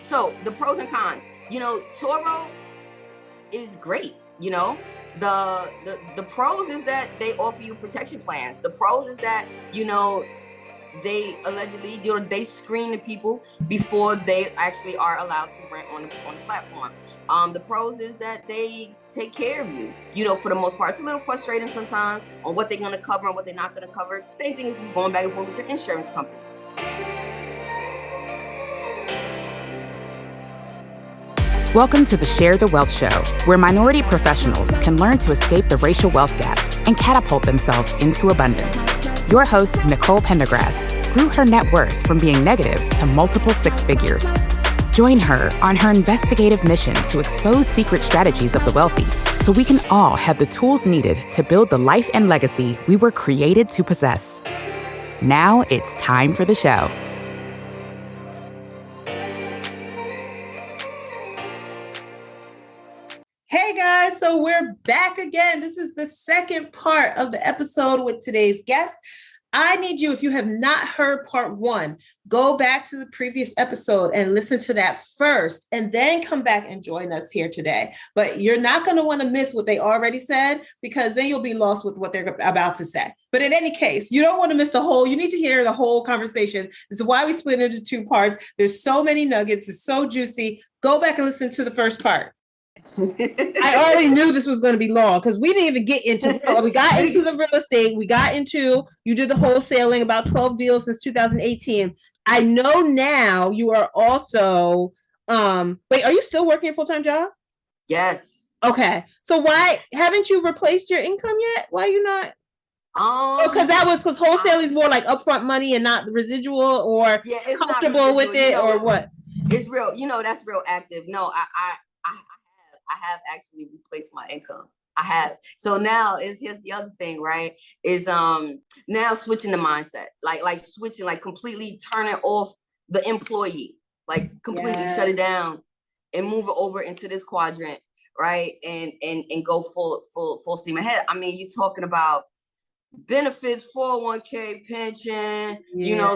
So the pros and cons, Toro is great. The pros is that they offer you protection plans. The pros is that, they allegedly, they screen the people before they actually are allowed to rent on the platform. The pros is that they take care of you, for the most part. It's a little frustrating sometimes on what they're going to cover and what they're not going to cover. Same thing as going back and forth with your insurance company. Welcome to the Share the Wealth Show, where minority professionals can learn to escape the racial wealth gap and catapult themselves into abundance. Your host, Nicole Pendergrass, grew her net worth from being negative to multiple six figures. Join her on her investigative mission to expose secret strategies of the wealthy so we can all have the tools needed to build the life and legacy we were created to possess. Now it's time for the show. Hey guys, so we're back again. This is the second part of the episode with today's guest. I need you, if you have not heard part one, go back to the previous episode and listen to that first, and then come back and join us here today. But you're not going to want to miss what they already said, because then you'll be lost with what they're about to say. But in any case, you don't want to miss you need to hear the whole conversation. This is why we split into two parts. There's so many nuggets. It's so juicy. Go back and listen to the first part. I already knew this was going to be long because we didn't even get into we got into the real estate. We got into, you did the wholesaling, about 12 deals since 2018. I know now you are also, wait, are you still working a full-time job? Yes. Okay. So why haven't you replaced your income yet? Why are you not? Because wholesale is more like upfront money and not the residual, or it's comfortable with it, or what? It's real. That's real active. No, I have actually replaced my income. I have. So now here's the other thing, right? Is now switching the mindset, like switching, like completely turning off the employee, like completely shut it down and move it over into this quadrant, right? And go full steam ahead. I mean, you're talking about benefits, 401k, pension,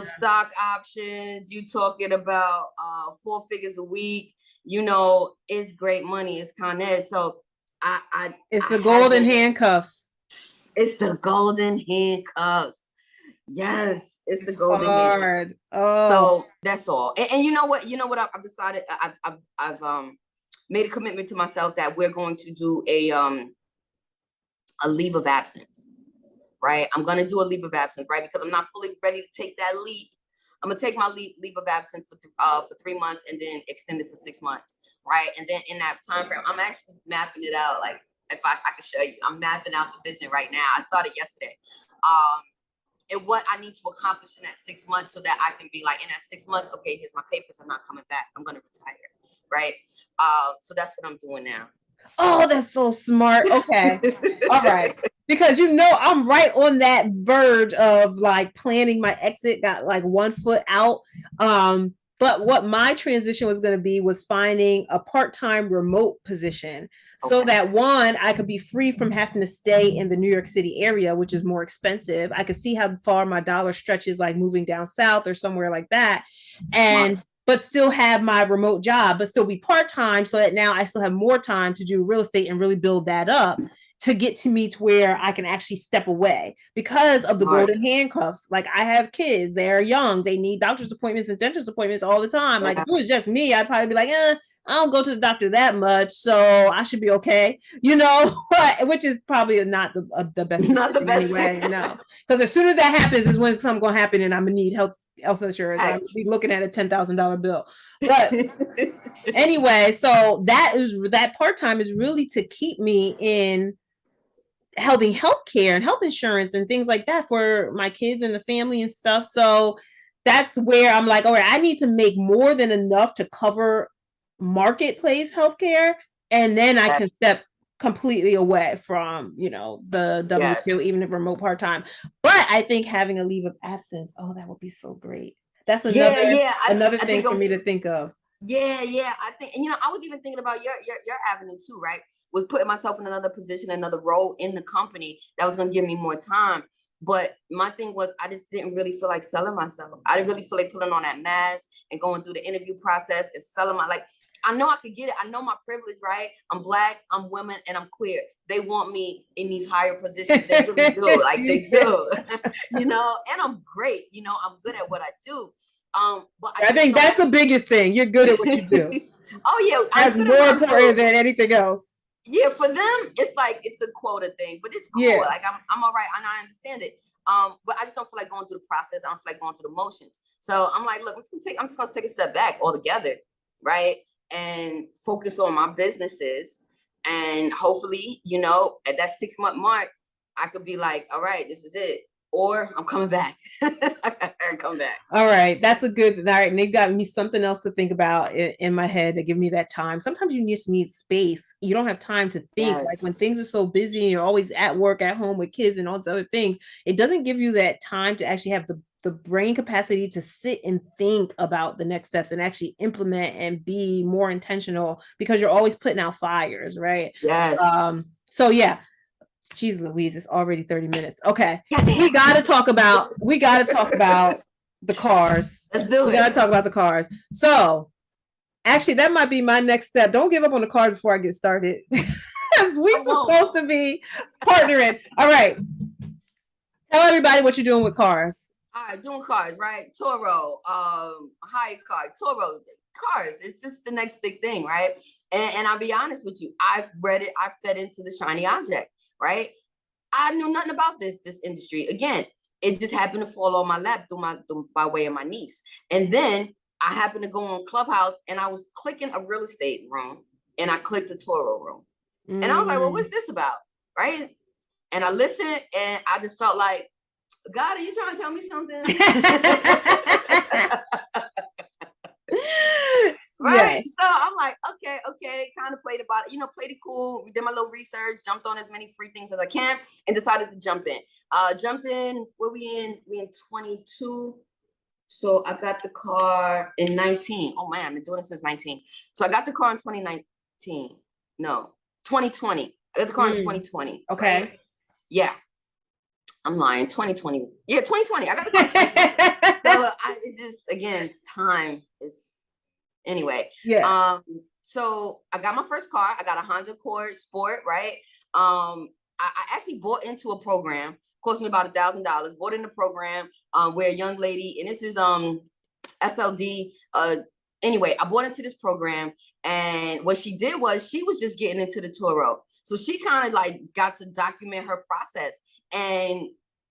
stock options. You talking about 4 figures a week. It's great money. It's Con Ed. So it's the golden handcuffs. It's the golden handcuffs. Yes, it's the golden handcuffs. Oh, so that's all. And you know what? I've decided. I've made a commitment to myself that we're going to do a leave of absence. Right, I'm gonna do a leave of absence, right? Because I'm not fully ready to take that leap. I'm gonna take my leave of absence for 3 months and then extend it for 6 months, right? And then in that time frame, I'm actually mapping it out. Like, if I can show you, I'm mapping out the vision right now. I started yesterday, and what I need to accomplish in that 6 months, so that I can be like, in that 6 months, okay, here's my papers. I'm not coming back. I'm gonna retire, right? So that's what I'm doing now. Oh, that's so smart. Okay, all right. Because I'm right on that verge of like planning my exit, got like 1 foot out. But what my transition was going to be was finding a part-time remote position, so that one, I could be free from having to stay in the New York City area, which is more expensive. I could see how far my dollar stretches, like moving down south or somewhere like that. But still have my remote job, but still be part-time, so that now I still have more time to do real estate and really build that up, to get to me to where I can actually step away because of the golden handcuffs. Like, I have kids, they're young, they need doctor's appointments and dentist appointments all the time. Like, if it was just me, I'd probably be like, I don't go to the doctor that much, so I should be okay, which is probably not the best. Not the best anyway, no. Because as soon as that happens is when something's going to happen and I'm going to need health insurance. I'll be looking at a $10,000 bill. But anyway, so that part-time is really to keep me in having healthcare and health insurance and things like that for my kids and the family and stuff. So that's where I'm like, all right, I need to make more than enough to cover marketplace healthcare, and then I can step completely away from, the W2, even if remote part-time. But I think having a leave of absence, that would be so great. That's another thing for me to think of. Yeah. I think, and I was even thinking about your avenue too, right? Was putting myself in another position, another role in the company that was going to give me more time. But my thing was, I just didn't really feel like selling myself. I didn't really feel like putting on that mask and going through the interview process and selling like, I know I could get it. I know my privilege, right? I'm Black, I'm women, and I'm queer. They want me in these higher positions. They really do. Like, they do, and I'm great. I'm good at what I do. But I think that's the biggest thing. You're good at what you do. Oh yeah. That's more important than anything else. Yeah, for them, it's like it's a quota thing, but it's cool. Yeah. Like I'm all right, and I understand it. But I just don't feel like going through the process. I don't feel like going through the motions. So I'm like, look, I'm just gonna take a step back altogether, right? And focus on my businesses. And hopefully, at that 6-month mark, I could be like, all right, this is it. Or I'm coming back. I come back. All right. That's a good. All right. And they've got me something else to think about in my head to give me that time. Sometimes you just need space. You don't have time to think. Yes. Like when things are so busy and you're always at work, at home with kids and all these other things, it doesn't give you that time to actually have the brain capacity to sit and think about the next steps and actually implement and be more intentional because you're always putting out fires. Right. Yes. So yeah. Jeez Louise, it's already 30 minutes. Okay. We gotta talk about the cars. Let's do it. We gotta talk about the cars. So actually that might be my next step. Don't give up on the car before I get started. We're supposed to be partnering. All right. Tell everybody what you're doing with cars. All right, doing cars, right? Toro, high car, Toro, cars. It's just the next big thing, right? And I'll be honest with you, I've read it, I fed into the shiny object. Right? I knew nothing about this industry. Again, it just happened to fall on my lap by way of my niece. And then I happened to go on Clubhouse and I was clicking a real estate room and I clicked the Toro room. And I was like, well, what's this about? Right? And I listened and I just felt like, God, are you trying to tell me something? Right. Yes. So I'm like, okay, kind of played about it, played it cool. We did my little research, jumped on as many free things as I can, and decided to jump in. Where we in 22. So I got the car in 19. Oh man, I've been doing it since 19. So I got the car in 2019. No, 2020. I got the car in 2020. Okay. Right? Yeah. I'm lying. 2020. Yeah, 2020. I got the car in 2020. So it's just, again, time is. Anyway, yeah. So I got my first car. I got a Honda Accord Sport, right? I actually bought into a program. Cost me about $1,000. Bought in the program where a young lady, and this is SLD. Anyway, I bought into this program, and what she did was she was just getting into the Toro, so she kind of like got to document her process, and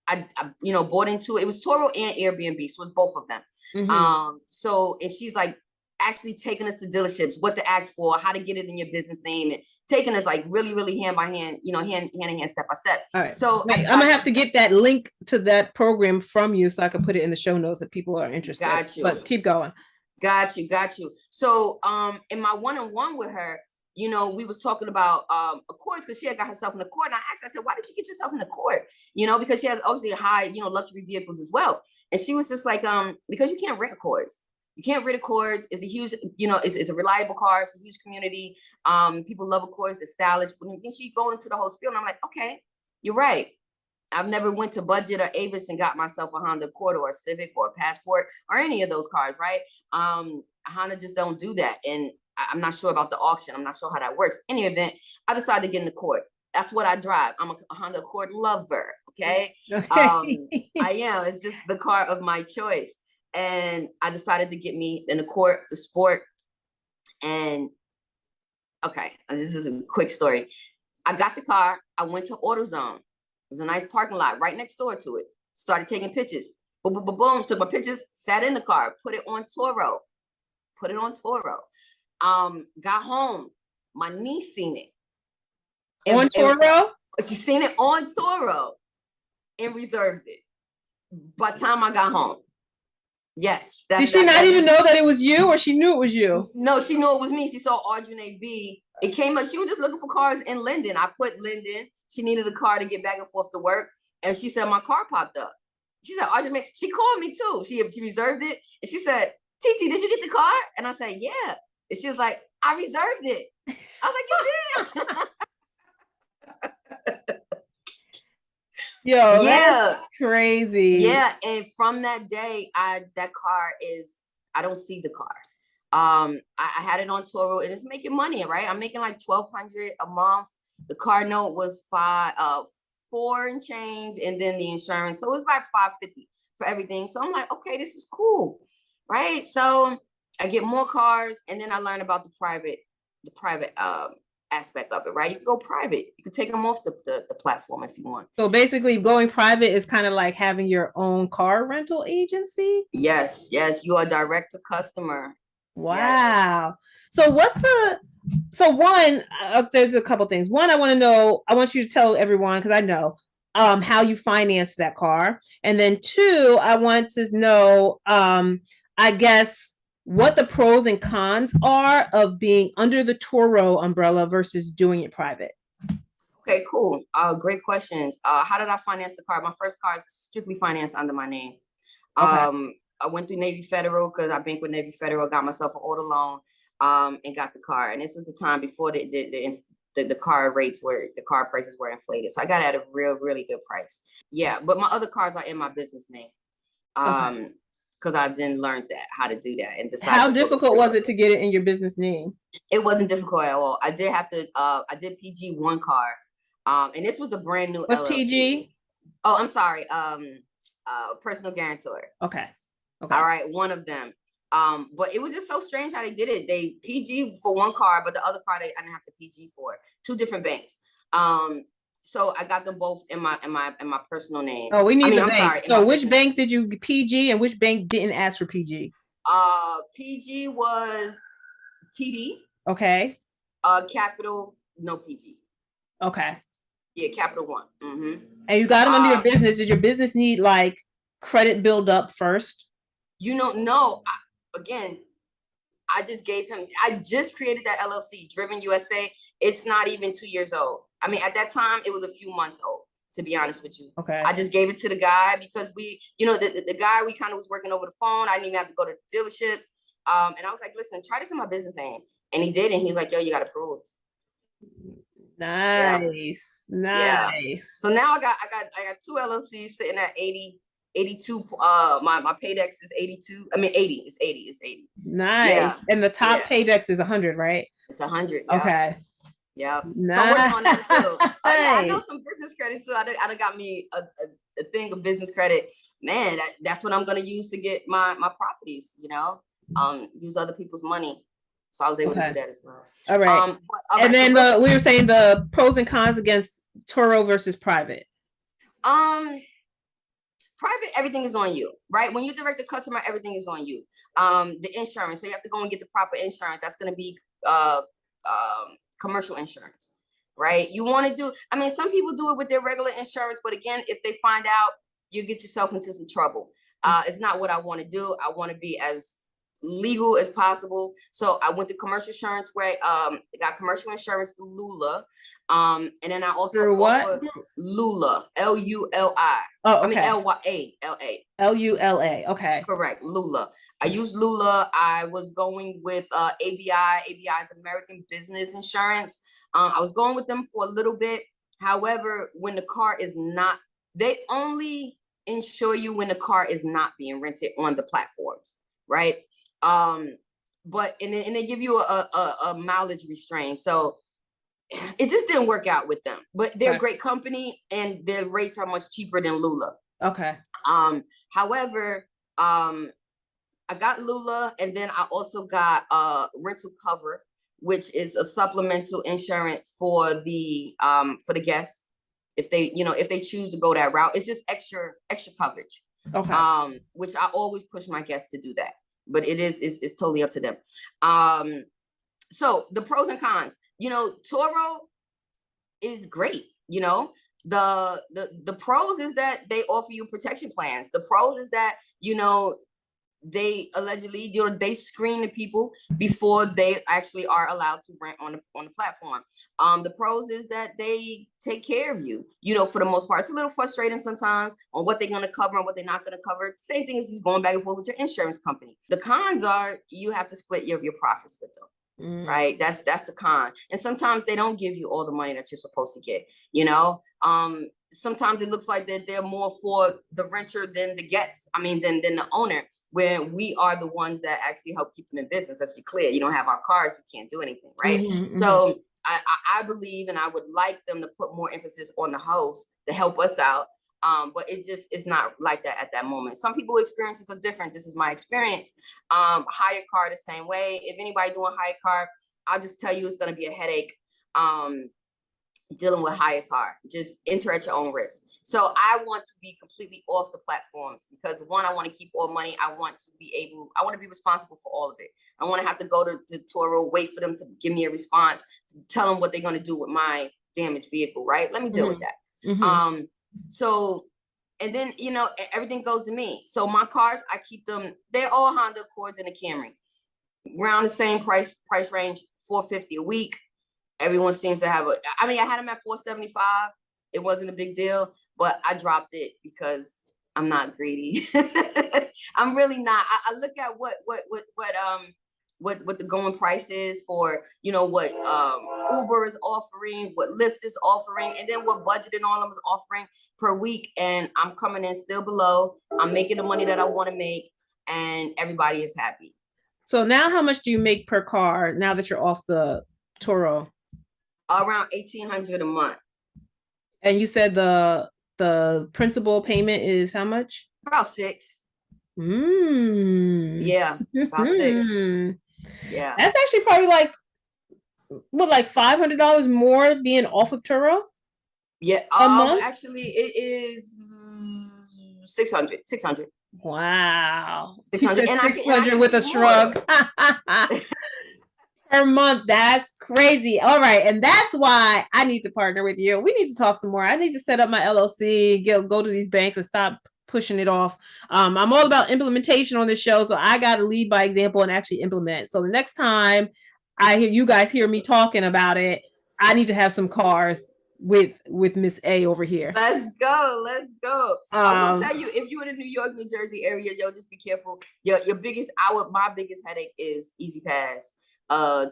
I bought into it. It was Toro and Airbnb, so it's both of them. Mm-hmm. So and she's like actually taking us to dealerships, what to ask for, how to get it in your business name, and taking us like really, really hand by hand, hand in hand, step by step. All right. So I'm gonna have to get that link to that program from you so I can put it in the show notes if people are interested. Got you. But keep going. Got you. So in my one-on-one with her, we was talking about Accords because she had got herself in Accord. And I asked her, I said, why did you get yourself in Accord? Because she has obviously high, luxury vehicles as well. And she was just like, because you can't rent Accords. You can't rent Accords. It's a huge, it's a reliable car. It's a huge community. People love Accords. They're stylish. But then she going into the whole spiel, and I'm like, okay, you're right. I've never went to Budget or Avis and got myself a Honda Accord or a Civic or a Passport or any of those cars, right? Honda just don't do that. And I'm not sure about the auction. I'm not sure how that works. In any event, I decided to get an Accord. That's what I drive. I'm a Honda Accord lover, okay? I am. It's just the car of my choice. And I decided to get me an Accord, the Sport. And okay, this is a quick story. I got the car. I went to AutoZone. It was a nice parking lot right next door to it. Started taking pictures. Boom, boom, boom, boom. Took my pictures, sat in the car, put it on Toro. Got home. My niece seen it. On Toro? She seen it on Toro and reserved it. By the time I got home. Yes. Did she not even know that it was you, or she knew it was you? No, she knew it was me. She saw Ardranae Byer. It came up. She was just looking for cars in Linden. I put Linden. She needed a car to get back and forth to work. And she said, my car popped up. She said, Ardranae. She called me too. She reserved it. And she said, Titi, did you get the car? And I said, yeah. And she was like, I reserved it. I was like, you did. Yo, that's Yeah. crazy. Yeah. And from that day, I don't see the car. I had it on Toro and it's making money, right? I'm making like 1,200 a month. The car note was four and change, and then the insurance. So it was about 550 for everything. So I'm like, okay, this is cool, right? So I get more cars, and then I learn about the private aspect of it, right? You can go private. You can take them off the platform if you want. So basically, going private is kind of like having your own car rental agency. Yes, yes, you are direct to customer. Wow. So one, there's a couple things. One, I want you to tell everyone, because I know how you finance that car. And then two, I want to know I guess what the pros and cons are of being under the Toro umbrella versus doing it private. Okay, cool. Great questions. How did I finance the car? My first car is strictly financed under my name. Okay. I went through Navy Federal because I bank with Navy Federal, got myself an auto loan, and got the car. And this was the time before the car prices were inflated. So I got it at a really good price. Yeah, but my other cars are in my business name. Because I've then learned how to do that and decided. How difficult was it to get it in your business name? It wasn't difficult at all. I did PG one car. And this was a brand new What's LLC. PG? Oh, I'm sorry. Personal guarantor. Okay. All right, one of them. But it was just so strange how they did it. They PG for one car, but the other car I didn't have to PG for. Two different banks. So I got them both in my personal name. Oh, we need the I'm banks. sorry. So which bank did you PG and which bank didn't ask for PG? PG was TD. Okay. Capital, no PG. Okay. Yeah, Capital One. Mm-hmm. And you got them under your business. Did your business need like credit build up first? No. Again, I just created that LLC, Driven USA. It's not even 2 years old. I mean, at that time, it was a few months old, to be honest with you. Okay. I just gave it to the guy because the guy we kind of was working over the phone. I didn't even have to go to the dealership. And I was like, listen, try this in my business name. And he did. And he's like, yo, you got approved. Nice. Yeah. Nice. So now I got two LLCs sitting at 82. My paydex is 82. I mean 80. It's 80. Nice. Yeah. And the top paydex is 100, right? It's 100. Yeah. Okay. Yeah. Nice. So I'm working on that too. Oh, yeah, I know some business credit too. I done got me a thing of business credit. Man, that's what I'm gonna use to get my properties, use other people's money. So I was able to do that as well. All right. And then we were saying the pros and cons against Toro versus private. Private, everything is on you, right? When you direct the customer, everything is on you. The insurance, so you have to go and get the proper insurance. That's going to be commercial insurance, right? You want to do, some people do it with their regular insurance, but again, if they find out, you get yourself into some trouble. It's not what I want to do. I want to be as legal as possible. So I went to commercial insurance where got commercial insurance through Lula. And then I also what? Lula, Luli. Oh, okay. Lula. Okay. Correct. Lula. I used Lula. I was going with ABI. ABI is American Business Insurance. I was going with them for a little bit. However, when the car is not, they only insure you when the car is not being rented on the platforms, right? But they give you a mileage restraint. So it just didn't work out with them. But they're a great company and their rates are much cheaper than Lula. Okay. However, I got Lula, and then I also got rental cover, which is a supplemental insurance for the guests. If they choose to go that route, it's just extra coverage. Okay. Which I always push my guests to do that. But it's totally up to them. So the pros and cons, Toro is great. The pros is that they offer you protection plans. The pros is that, they allegedly, they screen the people before they actually are allowed to rent on the platform. The pros is that they take care of you, for the most part. It's a little frustrating sometimes on what they're going to cover and what they're not going to cover. Same thing as going back and forth with your insurance company. The cons are you have to split your profits with them. right? That's the con. And sometimes they don't give you all the money that you're supposed to get, sometimes it looks like that they're more for the renter than than the owner, where we are the ones that actually help keep them in business. Let's be clear. You don't have our cars, you can't do anything, right? So I believe, and I would like them to put more emphasis on the host to help us out. But it just is not like that at that moment. Some people experiences are different. This is my experience. Hire car the same way. If anybody doing hire car, I'll just tell you it's going to be a headache. Dealing with hire car, just enter at your own risk. So I want to be completely off the platforms because one, I want to keep all money. I want to be responsible for all of it. I want to have to go to Toro, wait for them to give me a response, to tell them what they're going to do with my damaged vehicle, right? Let me deal with that. So, and then, everything goes to me. So my cars, I keep them, they're all Honda Accords and a Camry. Around the same price range, $450 a week. Everyone seems to have I had them at $475. It wasn't a big deal, but I dropped it because I'm not greedy. I'm really not. I look at what the going price is for, what Uber is offering, what Lyft is offering, and then what budgeting on them is offering per week. And I'm coming in still below. I'm making the money that I want to make, and everybody is happy. So now how much do you make per car now that you're off the Toro? Around $1,800 a month. And you said the principal payment is how much? About $6. Yeah, about $6. Yeah. That's actually probably like $500 more being off of Turo? Yeah. Actually it is 600. Wow. 600. And 600 with a shrug. Per month. That's crazy. All right. And that's why I need to partner with you. We need to talk some more. I need to set up my LLC, go to these banks and stop pushing it off. I'm all about implementation on this show. So I got to lead by example and actually implement. So the next time I hear you guys hear me talking about it, I need to have some cars with Miss A over here. Let's go. I will tell you, if you're in the New York, New Jersey area, just be careful. My biggest headache is Easy Pass.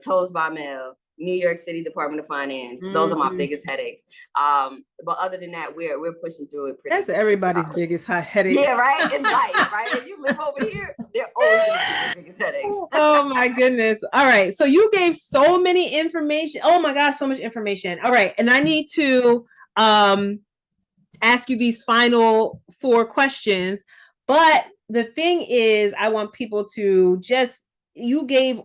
Tolls by mail, New York City Department of Finance. Those are my biggest headaches. But other than that, we're pushing through it. That's everybody's biggest headache. Yeah, right. In life, right? If you live over here, they're always the biggest headaches. Oh my goodness! All right, so you gave so many information. Oh my gosh, so much information. All right, and I need to ask you these final 4 questions. But the thing is, I want people to just. You gave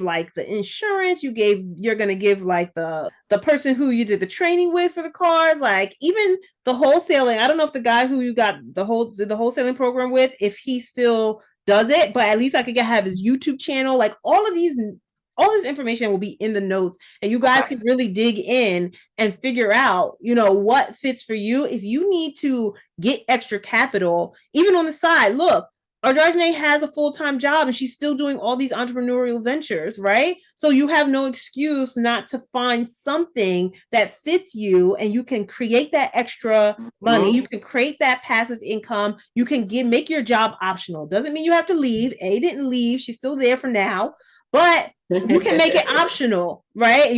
like the insurance, you're going to give like the person who you did the training with for the cars, like even the wholesaling. I don't know if the guy who you got the wholesaling program with, if he still does it, but at least I could have his YouTube channel. Like all this information will be in the notes, and you guys can really dig in and figure out, what fits for you. If you need to get extra capital, even on the side, look, Ardranae has a full-time job and she's still doing all these entrepreneurial ventures, right? So you have no excuse not to find something that fits you, and you can create that extra money. You can create that passive income. You can make your job optional. Doesn't mean you have to leave. A didn't leave. She's still there for now, but you can make it optional, right?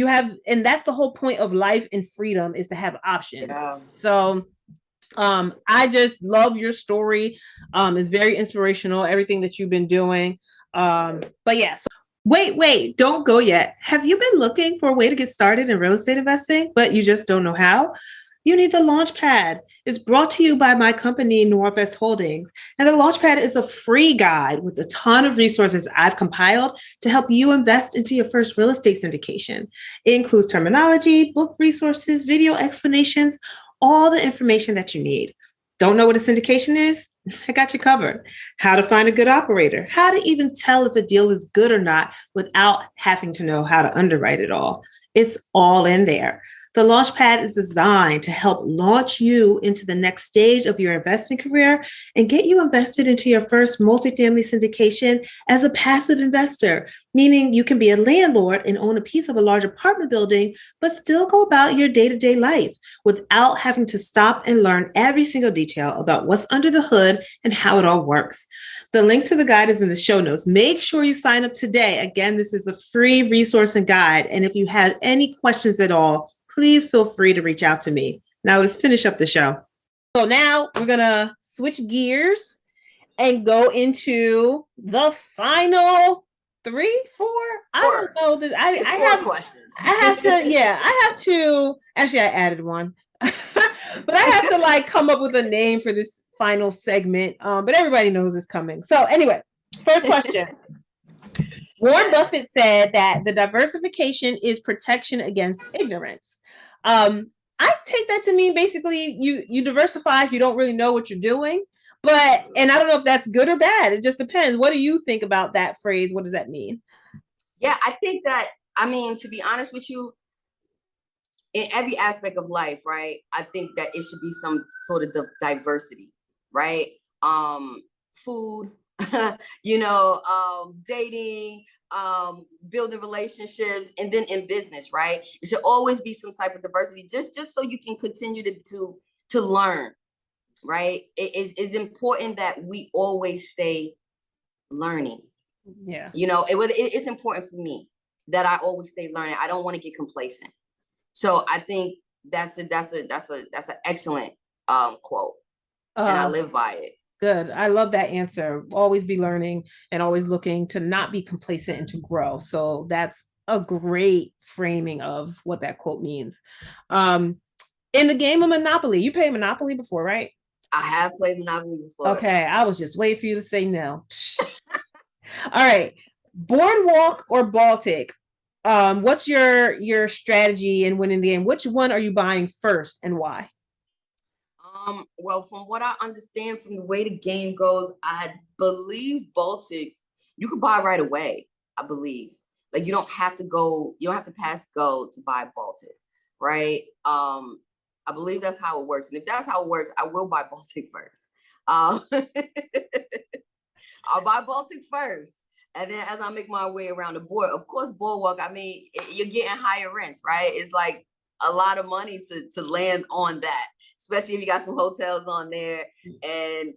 And that's the whole point of life and freedom, is to have options. Yeah. So I just love your story. It's very inspirational, everything that you've been doing. But yeah. So wait, don't go yet. Have you been looking for a way to get started in real estate investing, but you just don't know how? You need the Launchpad. It's brought to you by my company, Norvest Holdings. And the Launchpad is a free guide with a ton of resources I've compiled to help you invest into your first real estate syndication. It includes terminology, book resources, video explanations, all the information that you need. Don't know what a syndication is? I got you covered. How to find a good operator, how to even tell if a deal is good or not without having to know how to underwrite it all. It's all in there. The Launchpad is designed to help launch you into the next stage of your investing career and get you invested into your first multifamily syndication as a passive investor, meaning you can be a landlord and own a piece of a large apartment building, but still go about your day-to-day life without having to stop and learn every single detail about what's under the hood and how it all works. The link to the guide is in the show notes. Make sure you sign up today. Again, this is a free resource and guide. And if you have any questions at all, please feel free to reach out to me. Now let's finish up the show. So now we're going to switch gears and go into the final 3, 4. I don't know. I have questions. I have to. Actually, I added one. But I have to like come up with a name for this final segment. But everybody knows it's coming. So anyway, first question. Warren Buffett said that the diversification is protection against ignorance. I take that to mean basically you diversify if you don't really know what you're doing. And I don't know if that's good or bad. It just depends. What do you think about that phrase? What does that mean? Yeah, I think that, to be honest with you, in every aspect of life, right? I think that it should be some sort of diversity, right? Food, dating, building relationships, and then in business, right? It should always be some type of diversity, just so you can continue to learn, right? It's important that we always stay learning. Yeah. It's important for me that I always stay learning. I don't want to get complacent. So I think that's an excellent quote, and I live by it. Good. I love that answer. Always be learning and always looking to not be complacent and to grow. So that's a great framing of what that quote means. In the game of Monopoly, you played Monopoly before, right? I have played Monopoly before. Okay, I was just waiting for you to say no. All right, Boardwalk or Baltic? What's your strategy in winning the game? Which one are you buying first and why? Well, from what I understand from the way the game goes, I believe Baltic, you could buy right away. I believe. Like you don't have to pass go to buy Baltic, right? I believe that's how it works. And if that's how it works, I will buy Baltic first. I'll buy Baltic first. And then as I make my way around the board, of course, Boardwalk, you're getting higher rents, right? It's like a lot of money to land on that, especially if you got some hotels on there. And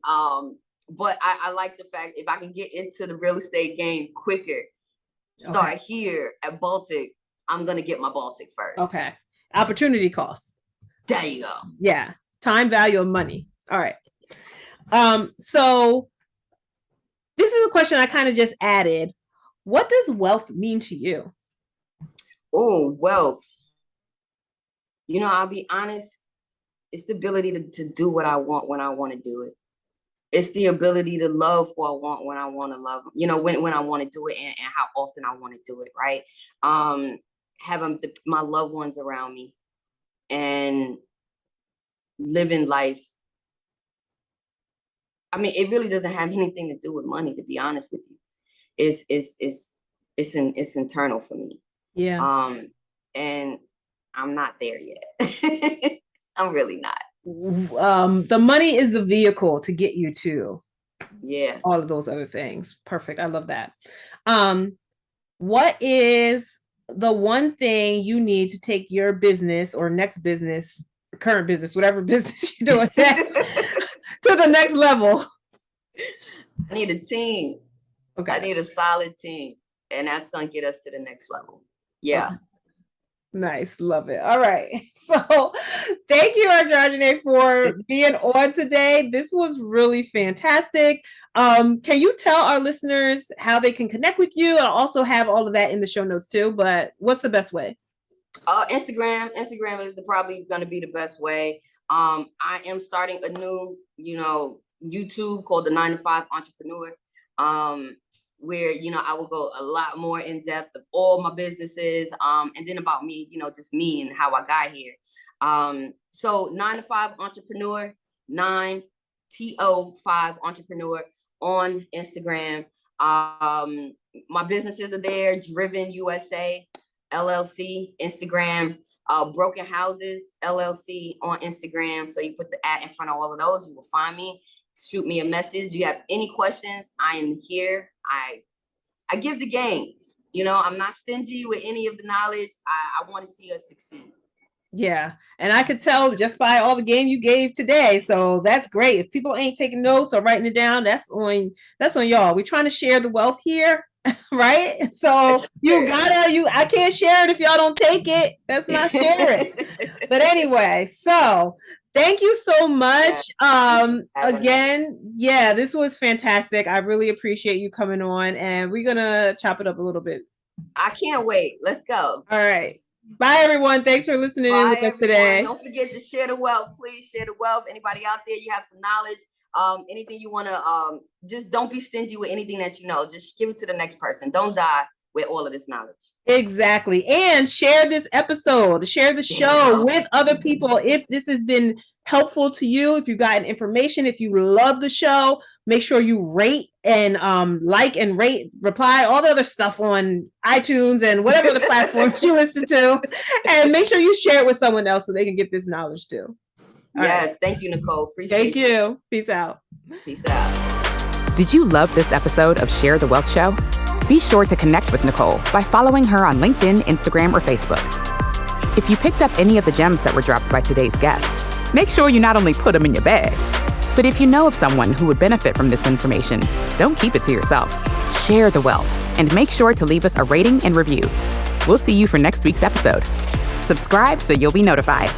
but I like the fact if I can get into the real estate game quicker, start here at Baltic, I'm gonna get my Baltic first. Okay. Opportunity cost. There you go. Yeah. Time value of money. All right. So this is a question I kind of just added. What does wealth mean to you? Oh, wealth. I'll be honest. It's the ability to do what I want when I want to do it. It's the ability to love who I want when I want to love, when I want to do it and how often I want to do it, right? Having my loved ones around me and living life. It really doesn't have anything to do with money, to be honest with you. It's internal for me. Yeah. And I'm not there yet. I'm really not. The money is the vehicle to get you to all of those other things. Perfect. I love that. What is the one thing you need to take your business or next business, current business, whatever business you're doing next, to the next level? I need a team. Okay. I need a solid team. And that's going to get us to the next level. Yeah. Okay. Nice. Love it. All right. So thank you, Ardranae, for being on today. This was really fantastic. Can you tell our listeners how they can connect with you? I'll also have all of that in the show notes too, but what's the best way? Instagram is probably going to be the best way. I am starting a new, YouTube called the 9 to 5 Entrepreneur. Where, I will go a lot more in depth of all my businesses, and then about me, just me and how I got here. So 9 to 5 Entrepreneur, 9TO5 Entrepreneur on Instagram. My businesses are there, Driven USA, LLC, Instagram, Broken Houses, LLC on Instagram. So you put the @ in front of all of those, you will find me. Shoot me a message. Do you have any questions? I am here. I give the game. I'm not stingy with any of the knowledge. I want to see us succeed. Yeah. And I could tell just by all the game you gave today. So that's great. If people ain't taking notes or writing it down, that's on y'all. We're trying to share the wealth here, right? So I can't share it if y'all don't take it. That's not sharing. But anyway, so thank you so much. Again, yeah, this was fantastic. I really appreciate you coming on, and we're gonna chop it up a little bit. I can't wait. Let's go. All right. Bye, everyone. Thanks for listening in with us today. Don't forget to share the wealth. Please share the wealth. Anybody out there, you have some knowledge, anything you want to, just don't be stingy with anything that you know. Just give it to the next person. Don't die with all of this knowledge. Exactly. And share this episode, share the show with other people. If this has been helpful to you, if you gotten information, if you love the show, make sure you rate and like and rate, reply, all the other stuff on iTunes and whatever the platforms you listen to, and make sure you share it with someone else so they can get this knowledge too. Yes. Thank you, Nicole. Appreciate you. Peace out. Peace out. Did you love this episode of Share the Wealth Show? Be sure to connect with Nicole by following her on LinkedIn, Instagram, or Facebook. If you picked up any of the gems that were dropped by today's guest, make sure you not only put them in your bag, but if you know of someone who would benefit from this information, don't keep it to yourself. Share the wealth and make sure to leave us a rating and review. We'll see you for next week's episode. Subscribe so you'll be notified.